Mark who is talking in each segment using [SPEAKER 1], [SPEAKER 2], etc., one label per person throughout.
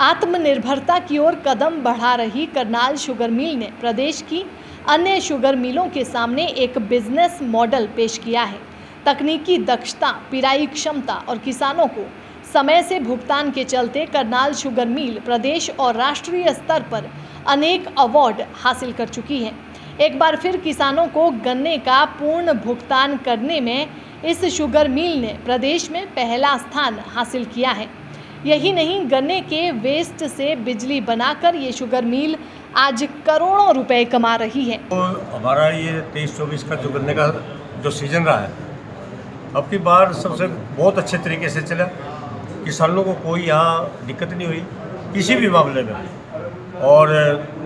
[SPEAKER 1] आत्मनिर्भरता की ओर कदम बढ़ा रही करनाल शुगर मिल ने प्रदेश की अन्य शुगर मिलों के सामने एक बिजनेस मॉडल पेश किया है। तकनीकी दक्षता, पिराई क्षमता और किसानों को समय से भुगतान के चलते करनाल शुगर मिल प्रदेश और राष्ट्रीय स्तर पर अनेक अवार्ड हासिल कर चुकी है। एक बार फिर किसानों को गन्ने का पूर्ण भुगतान करने में इस शुगर मिल ने प्रदेश में पहला स्थान हासिल किया है। यही नहीं, गन्ने के वेस्ट से बिजली बनाकर ये शुगर मिल आज करोड़ों रुपए कमा रही है।
[SPEAKER 2] तो हमारा ये 23-24 का जो गन्ने का जो सीजन रहा है, अब की बार सबसे बहुत अच्छे तरीके से चला। किसानों को कोई यहाँ दिक्कत नहीं हुई किसी भी मामले में, और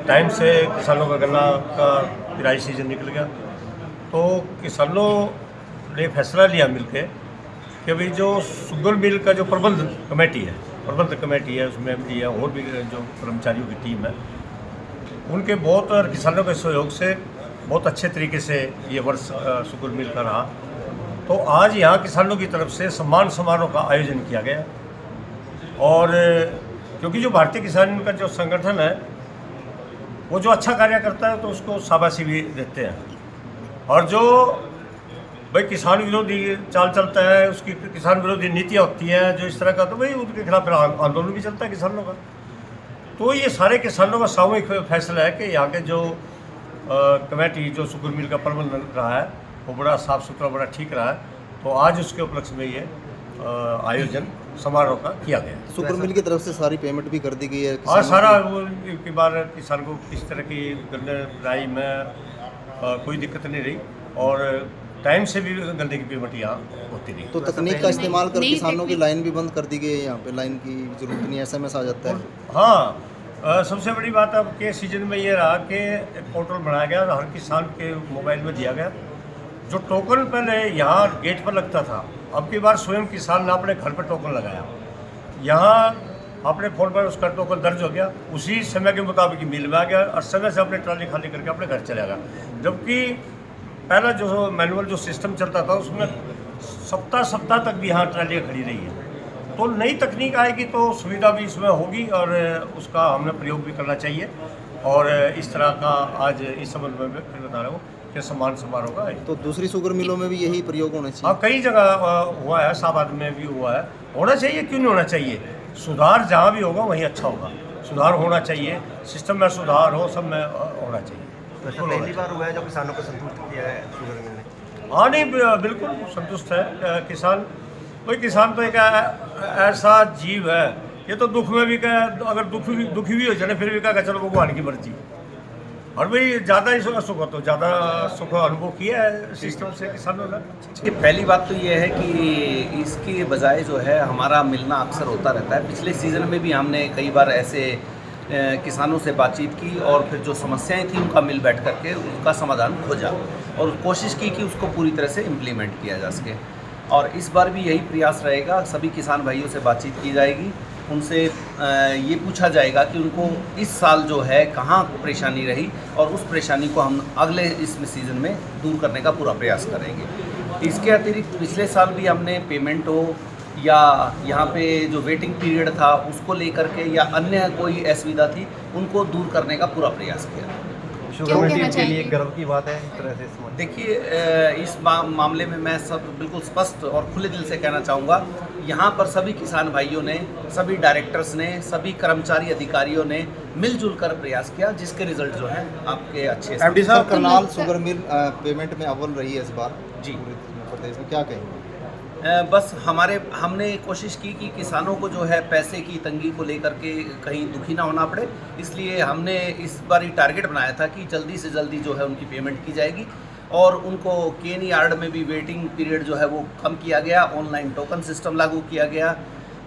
[SPEAKER 2] टाइम से किसानों का गन्ना का पिराई सीजन निकल गया। तो किसानों ने फैसला लिया मिलके कि भाई जो शुगर मिल का जो प्रबंध कमेटी है उसमें एमडी है और भी जो कर्मचारियों की टीम है, उनके बहुत और किसानों के सहयोग से बहुत अच्छे तरीके से ये वर्ष शुगर मिल का रहा। तो आज यहाँ किसानों की तरफ से सम्मान समारोह का आयोजन किया गया, और क्योंकि जो भारतीय किसान का जो संगठन है वो जो अच्छा कार्य करता है तो उसको शाबाशी भी देते हैं, और जो भाई किसान विरोधी चाल चलता है, उसकी किसान विरोधी नीतियाँ होती हैं जो इस तरह का, तो भाई उनके खिलाफ फिर आंदोलन भी चलता है किसानों का। तो ये सारे किसानों का सामूहिक फैसला है कि यहाँ के जो कमेटी जो शुगर मिल का प्रबंधन रहा है वो बड़ा साफ़ सुथरा, बड़ा ठीक रहा है। तो आज उसके उपलक्ष्य में ये आयोजन समारोह का किया गया।
[SPEAKER 3] शुगर मिल की तरफ से सारी पेमेंट भी कर दी गई है
[SPEAKER 2] और सारा वो की बार किसान को किस तरह की गन्ने पिराई में कोई दिक्कत नहीं रही, और टाइम से भी गन्ने की पेमेंट यहाँ होती रही।
[SPEAKER 3] तो तकनीक का इस्तेमाल कर किसानों की लाइन भी बंद कर दी गई है। यहाँ पे लाइन की जरूरत नहीं, SMS आ जाता है।
[SPEAKER 2] हाँ, सबसे बड़ी बात अब के सीजन में ये रहा कि एक पोर्टल बनाया गया, हर किसान के मोबाइल में दिया गया। जो टोकन पहले यहाँ गेट पर लगता था, अब की बार स्वयं किसान ने अपने घर पर टोकन लगाया। यहाँ अपने फ़ोन पर उसका टोकन दर्ज हो गया, उसी समय के मुताबिक मिल में आ गया और समय से अपने ट्राली खाली करके अपने घर चला गया। जबकि पहला जो मैनुअल जो सिस्टम चलता था उसमें सप्ताह तक भी यहाँ ट्रालियाँ खड़ी रही है। तो नई तकनीक आएगी तो सुविधा भी इसमें होगी, और उसका हमें प्रयोग भी करना चाहिए। और इस तरह का आज इस संबंध में मैं फिर बता रहा हूँ कि सम्मान समारोह का है।
[SPEAKER 3] तो दूसरी शुगर मिलों में भी यही प्रयोग होना चाहिए।
[SPEAKER 2] हाँ, कई जगह हुआ है, शाहबाद में भी हुआ है। होना चाहिए, क्यों नहीं होना चाहिए। सुधार जहाँ भी होगा वहीं अच्छा होगा, सुधार होना चाहिए, सिस्टम में सुधार हो, सब में होना चाहिए।
[SPEAKER 4] तो पहली बार हुआ है जो किसानों को संतुष्ट किया है शुगर मिल ने?
[SPEAKER 2] हाँ, नहीं, बिल्कुल संतुष्ट है किसान। कोई किसान तो एक ऐसा जीव है, ये तो दुख में भी अगर दुखी भी हो जाए फिर भी कहा चलो भगवान की मर्जी। और भाई ज़्यादा ही सुख हो तो ज़्यादा सुख अनुभव किया है सिस्टम से किसानों ने।
[SPEAKER 5] पहली बात तो ये है कि इसकी बजाय जो है हमारा मिलना अक्सर होता रहता है। पिछले सीज़न में भी हमने कई बार ऐसे किसानों से बातचीत की और फिर जो समस्याएं थी उनका मिल बैठ करके उसका समाधान खोजा और कोशिश की कि उसको पूरी तरह से इम्प्लीमेंट किया जा सके। और इस बार भी यही प्रयास रहेगा। सभी किसान भाइयों से बातचीत की जाएगी, उनसे ये पूछा जाएगा कि उनको इस साल जो है कहाँ परेशानी रही और उस परेशानी को हम अगले इस सीज़न में दूर करने का पूरा प्रयास करेंगे। इसके अतिरिक्त पिछले साल भी हमने पेमेंट हो या यहाँ पे जो वेटिंग पीरियड था उसको लेकर के या अन्य कोई असुविधा थी उनको दूर करने का पूरा प्रयास किया।
[SPEAKER 4] शुगर मिल के लिए गर्व की बात है इस तरह से।
[SPEAKER 5] देखिए, इस मामले में मैं सब बिल्कुल स्पष्ट और खुले दिल से कहना चाहूँगा, यहाँ पर सभी किसान भाइयों ने, सभी डायरेक्टर्स ने, सभी कर्मचारी अधिकारियों ने मिलजुल कर प्रयास किया, जिसके रिजल्ट जो है आपके अच्छे।
[SPEAKER 3] एमडी साहब, करनाल शुगर मिल पेमेंट में अव्वल रही है इस बार
[SPEAKER 5] जी
[SPEAKER 3] प्रदेश में, क्या कहेंगे?
[SPEAKER 5] बस हमने कोशिश की कि किसानों को जो है पैसे की तंगी को लेकर के कहीं दुखी ना होना पड़े, इसलिए हमने इस बार टारगेट बनाया था कि जल्दी से जल्दी जो है उनकी पेमेंट की जाएगी और उनको केन यार्ड में भी वेटिंग पीरियड जो है वो कम किया गया, ऑनलाइन टोकन सिस्टम लागू किया गया,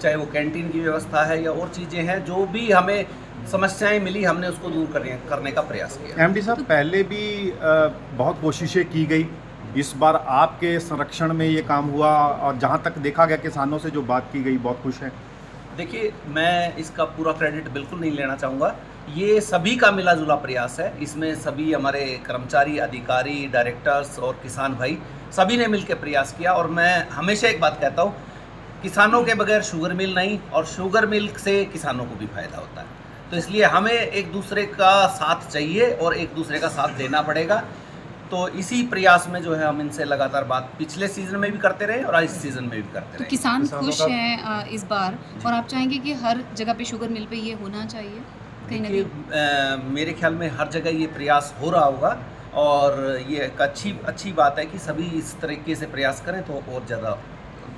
[SPEAKER 5] चाहे वो कैंटीन की व्यवस्था है या और चीज़ें हैं, जो भी हमें समस्याएं मिली हमने उसको दूर करने का प्रयास किया।
[SPEAKER 6] एमडी साहब, पहले भी बहुत कोशिशें की गई, इस बार आपके संरक्षण में ये काम हुआ और जहाँ तक देखा गया किसानों से जो बात की गई बहुत खुश हैं।
[SPEAKER 5] देखिए, मैं इसका पूरा क्रेडिट बिल्कुल नहीं लेना चाहूँगा, ये सभी का मिला जुला प्रयास है। इसमें सभी हमारे कर्मचारी, अधिकारी, डायरेक्टर्स और किसान भाई सभी ने मिलकर प्रयास किया। और मैं हमेशा एक बात कहता हूँ किसानों के बगैर शुगर मिल नहीं, और शुगर मिल से किसानों को भी फायदा होता है। तो इसलिए हमें एक दूसरे का साथ चाहिए और एक दूसरे का साथ देना पड़ेगा। तो इसी प्रयास में जो है हम इनसे लगातार बात पिछले सीज़न में भी करते रहे और इस सीज़न में भी करते
[SPEAKER 7] तो
[SPEAKER 5] रहे।
[SPEAKER 7] किसान खुश हैं इस बार, और आप चाहेंगे कि हर जगह पे शुगर मिल पे ये होना चाहिए कहीं ना
[SPEAKER 5] देखिए,
[SPEAKER 7] कहीं?
[SPEAKER 5] मेरे ख्याल में हर जगह ये प्रयास हो रहा होगा, और ये एक अच्छी बात है कि सभी इस तरीके से प्रयास करें तो और ज़्यादा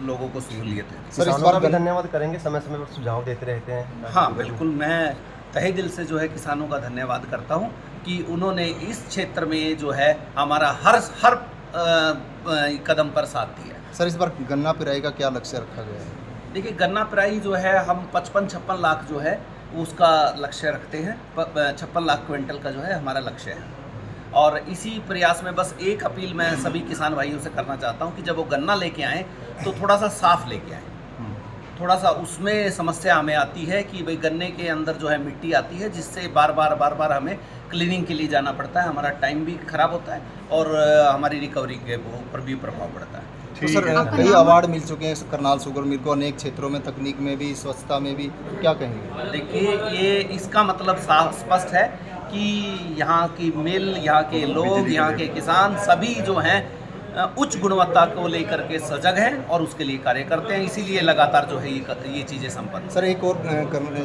[SPEAKER 5] लोगों को सहूलियत है।
[SPEAKER 3] सर इस
[SPEAKER 4] किसानों का
[SPEAKER 3] बार
[SPEAKER 4] भी धन्यवाद करेंगे, समय समय पर सुझाव देते रहते हैं।
[SPEAKER 5] हाँ बिल्कुल, मैं तहे दिल से जो है किसानों का धन्यवाद करता हूँ कि उन्होंने इस क्षेत्र में जो है हमारा हर कदम पर साथ दिया है।
[SPEAKER 3] सर इस बार गन्ना पिराई का क्या लक्ष्य रखा गया है?
[SPEAKER 5] देखिए, गन्ना पिराई जो है हम 55-56 लाख जो है उसका लक्ष्य रखते हैं। 56 लाख क्विंटल का जो है हमारा लक्ष्य है, और इसी प्रयास में बस एक अपील मैं सभी किसान भाइयों से करना चाहता हूँ कि जब वो गन्ना लेके आएँ तो थोड़ा सा साफ़ लेके आएँ। थोड़ा सा उसमें समस्या हमें आती है कि भाई गन्ने के अंदर जो है मिट्टी आती है, जिससे बार बार हमें क्लीनिंग के लिए जाना पड़ता है, हमारा टाइम भी खराब होता है और हमारी रिकवरी के ऊपर भी प्रभाव पड़ता है।
[SPEAKER 3] तो सर कई अवार्ड मिल चुके हैं करनाल शुगर मिल को, अनेक क्षेत्रों में, तकनीक में भी, स्वच्छता में भी, क्या कहेंगे?
[SPEAKER 5] देखिए, ये इसका मतलब साफ स्पष्ट है कि यहाँ की मिल, यहाँ के लोग, यहाँ के किसान सभी जो हैं उच्च गुणवत्ता को लेकर के सजग हैं और उसके लिए कार्य करते हैं, इसीलिए लगातार जो है ये चीज़ें संपन्न।
[SPEAKER 3] सर एक और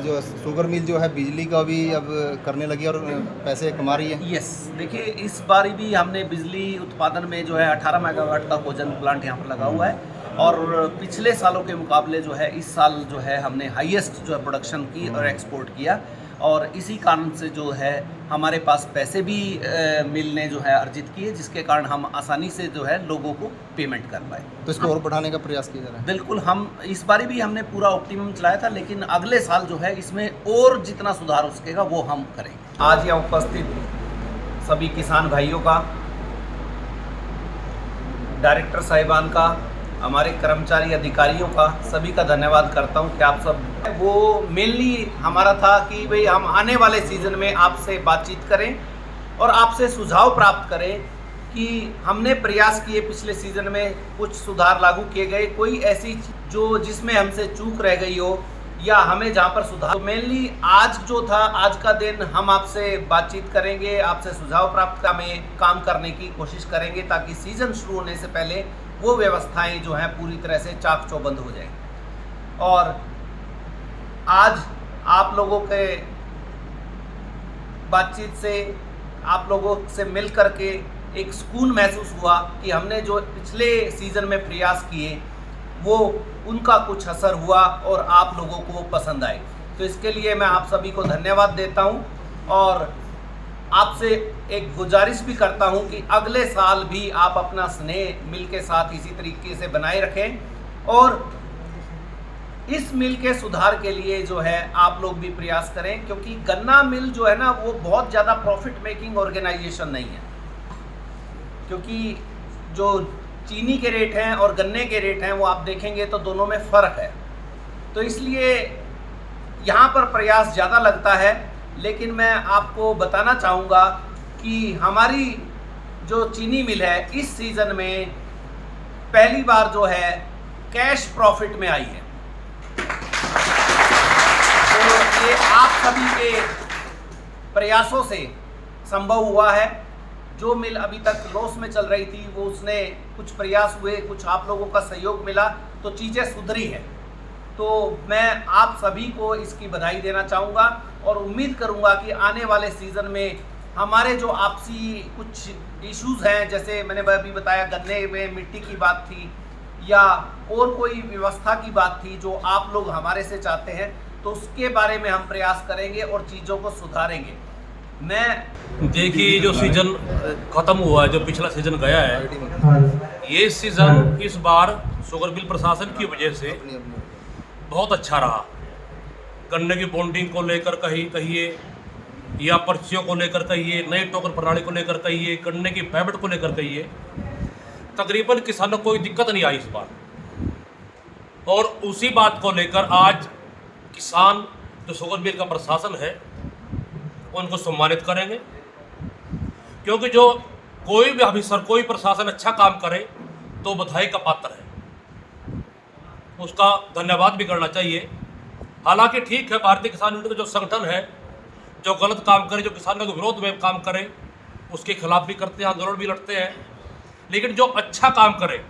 [SPEAKER 3] जो शुगर मिल जो है बिजली का भी अब करने लगी और पैसे कमा रही है।
[SPEAKER 5] यस, देखिए इस बार भी हमने बिजली उत्पादन में जो है 18 मेगावाट का कोजन प्लांट यहाँ पर लगा हुआ है, और पिछले सालों के मुकाबले जो है इस साल जो है हमने हाईएस्ट जो है प्रोडक्शन की और एक्सपोर्ट किया, और इसी कारण से जो है हमारे पास पैसे भी मिल ने जो है अर्जित किए, जिसके कारण हम आसानी से जो है लोगों को पेमेंट कर पाए।
[SPEAKER 3] तो इसको और बढ़ाने का प्रयास किया जा रहा है।
[SPEAKER 5] बिल्कुल, हम इस बारी भी हमने पूरा ऑप्टिमम चलाया था, लेकिन अगले साल जो है इसमें और जितना सुधार हो सकेगा वो हम करेंगे। आज यहाँ उपस्थित सभी किसान भाइयों का, डायरेक्टर साहिबान का, हमारे कर्मचारी अधिकारियों का, सभी का धन्यवाद करता हूं कि आप सब, वो मेनली हमारा था कि भाई हम आने वाले सीज़न में आपसे बातचीत करें और आपसे सुझाव प्राप्त करें कि हमने प्रयास किए पिछले सीज़न में, कुछ सुधार लागू किए गए, कोई ऐसी जो जिसमें हमसे चूक रह गई हो या हमें जहाँ पर सुधार। तो मेनली आज जो था, आज का दिन हम आपसे बातचीत करेंगे, आपसे सुझाव प्राप्त में काम करने की कोशिश करेंगे ताकि सीज़न शुरू होने से पहले वो व्यवस्थाएं जो हैं पूरी तरह से चाक चौबंद हो जाएं। और आज आप लोगों के बातचीत से, आप लोगों से मिल करके एक सुकून महसूस हुआ कि हमने जो पिछले सीज़न में प्रयास किए वो उनका कुछ असर हुआ और आप लोगों को पसंद आए। तो इसके लिए मैं आप सभी को धन्यवाद देता हूं और आपसे एक गुजारिश भी करता हूं कि अगले साल भी आप अपना स्नेह मिल के साथ इसी तरीके से बनाए रखें और इस मिल के सुधार के लिए जो है आप लोग भी प्रयास करें, क्योंकि गन्ना मिल जो है ना वो बहुत ज़्यादा प्रॉफिट मेकिंग ऑर्गेनाइजेशन नहीं है, क्योंकि जो चीनी के रेट हैं और गन्ने के रेट हैं वो आप देखेंगे तो दोनों में फ़र्क है। तो इसलिए यहाँ पर प्रयास ज़्यादा लगता है, लेकिन मैं आपको बताना चाहूँगा कि हमारी जो चीनी मिल है इस सीज़न में पहली बार जो है कैश प्रॉफिट में आई है। तो ये आप सभी के प्रयासों से संभव हुआ है। जो मिल अभी तक लॉस में चल रही थी वो उसने कुछ प्रयास हुए, कुछ आप लोगों का सहयोग मिला तो चीज़ें सुधरी है। तो मैं आप सभी को इसकी बधाई देना चाहूँगा और उम्मीद करूँगा कि आने वाले सीज़न में हमारे जो आपसी कुछ इश्यूज़ हैं, जैसे मैंने अभी बताया गन्ने में मिट्टी की बात थी या और कोई व्यवस्था की बात थी जो आप लोग हमारे से चाहते हैं, तो उसके बारे में हम प्रयास करेंगे और चीज़ों को सुधारेंगे। मैं
[SPEAKER 8] देखिए, जो सीज़न ख़त्म हुआ है, जो पिछला सीज़न गया है, ये सीज़न इस बार शुगर मिल प्रशासन की वजह से बहुत अच्छा रहा। गन्ने की बॉन्डिंग को लेकर कहिए या पर्चियों को लेकर कहिए, नई टोकन प्रणाली को लेकर कहिए, गन्ने की पेमेंट को लेकर कहिए, तकरीबन किसानों को कोई दिक्कत नहीं आई इस बार। और उसी बात को लेकर आज किसान जो शुगर मिल का प्रशासन है उनको सम्मानित करेंगे, क्योंकि जो कोई भी ऑफिसर, कोई प्रशासन अच्छा काम करे तो बधाई का पात्र है। उसका धन्यवाद भी करना चाहिए। हालांकि ठीक है, भारतीय किसान यूनियन का जो संगठन है, जो गलत काम करे, जो किसानों के विरोध में काम करे, उसके खिलाफ भी करते हैं, आंदोलन भी लड़ते हैं, लेकिन जो अच्छा काम करे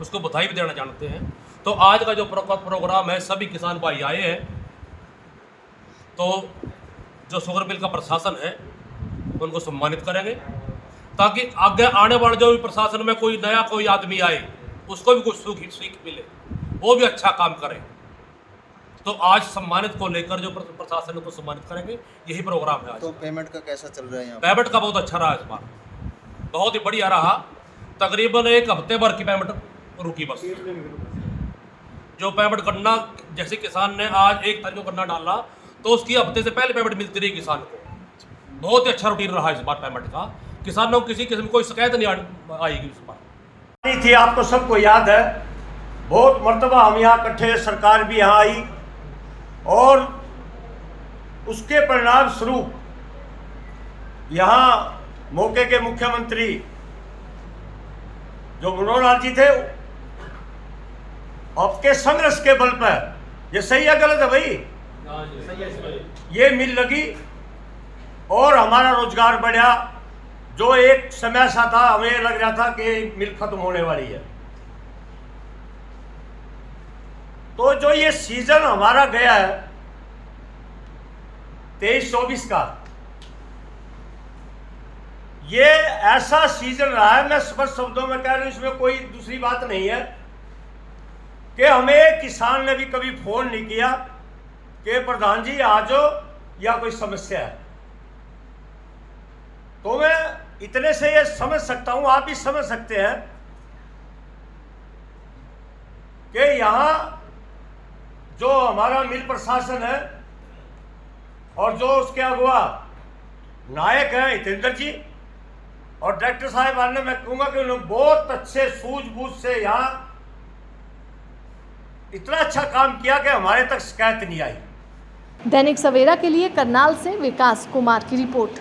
[SPEAKER 8] उसको बधाई भी देना जानते हैं। तो आज का जो प्रोग्राम है, सभी किसान भाई आए हैं, तो जो शुगर मिल का प्रशासन है उनको सम्मानित करेंगे, ताकि आगे आने वाले जो भी प्रशासन में कोई नया कोई आदमी आए उसको भी कुछ सीख मिले, वो भी अच्छा काम करे। तो आज सम्मानित को लेकर जो प्रशासन को सम्मानित करेंगे, यही प्रोग्राम है आज।
[SPEAKER 3] तो पेमेंट का कैसा चल रहा है यहाँ?
[SPEAKER 8] पेमेंट का बहुत अच्छा रहा इस बार, बहुत ही बढ़िया रहा। तकरीबन 1 हफ्ते भर की पेमेंट रुकी बस। जो पेमेंट करना, जैसे किसान ने आज 1 तारीख को करना डाला तो उसकी हफ्ते से पहले पेमेंट मिलती रही किसान को। बहुत ही अच्छा रूटीन रहा इस बार पेमेंट का। किसानों को किसी किस्म की कोई शिकायत नहीं आएगी इस बार।
[SPEAKER 2] नहीं थी, आपको सबको याद है, बहुत मर्तबा हम यहाँ इकट्ठे, सरकार भी यहाँ आई, और उसके परिणाम स्वरूप यहाँ मौके के मुख्यमंत्री जो मनोहर लाल जी थे, आपके संघर्ष के बल पर, ये सही है गलत है भाई, ये मिल लगी और हमारा रोजगार बढ़ा। जो एक समय सा था, हमें लग रहा था कि मिल खत्म होने वाली है, तो जो ये सीजन हमारा गया है 23-24 का, ये ऐसा सीजन रहा है, मैं स्पष्ट शब्दों में कह रहा हूं, इसमें कोई दूसरी बात नहीं है, कि हमें किसान ने भी कभी फोन नहीं किया कि प्रधान जी आ जाओ या कोई समस्या है। तो मैं इतने से ये समझ सकता हूं, आप भी समझ सकते हैं कि यहां जो हमारा मिल प्रशासन है और जो उसके अगुआ नायक हैं हितेंद्र जी और डायरेक्टर साहिबान ने, मैं कहूँगा कि उन्होंने बहुत अच्छे सूझबूझ से यहाँ इतना अच्छा काम किया कि हमारे तक शिकायत नहीं आई।
[SPEAKER 1] दैनिक सवेरा के लिए करनाल से विकास कुमार की रिपोर्ट।